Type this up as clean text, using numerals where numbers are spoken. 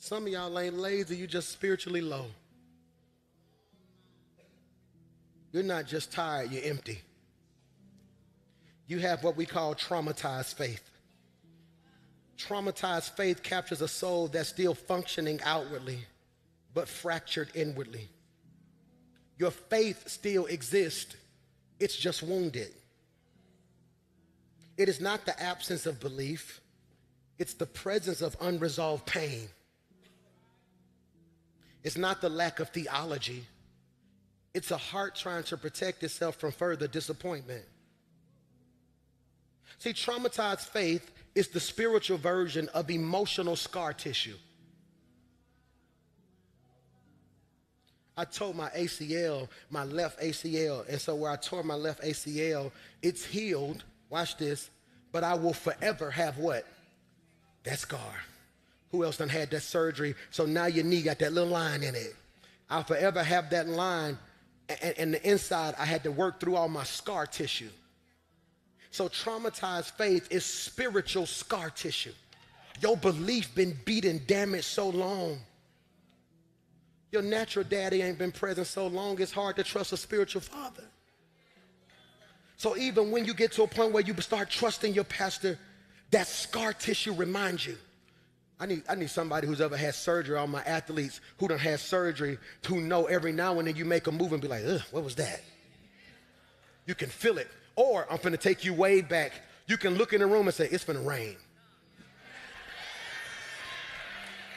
Some of y'all ain't lazy, you just spiritually low. You're not just tired, you're empty. You have what we call traumatized faith. Traumatized faith captures a soul that's still functioning outwardly, but fractured inwardly. Your faith still exists, it's just wounded. It is not the absence of belief, it's the presence of unresolved pain. It's not the lack of theology, it's a heart trying to protect itself from further disappointment. See, traumatized faith is the spiritual version of emotional scar tissue. I tore my ACL, my left ACL, and so where I tore my left ACL, it's healed, watch this, but I will forever have what? That scar. Who else done had that surgery? So now your knee got that little line in it. I'll forever have that line, and the inside I had to work through all my scar tissue. So traumatized faith is spiritual scar tissue. Your belief been beaten, damaged so long. Your natural daddy ain't been present so long, it's hard to trust a spiritual father. So even when you get to a point where you start trusting your pastor, that scar tissue reminds you. I need somebody who's ever had surgery, all my athletes who done had surgery, who know every now and then you make a move and be like, ugh, what was that? You can feel it. Or I'm finna take you way back. You can look in the room and say, it's finna rain.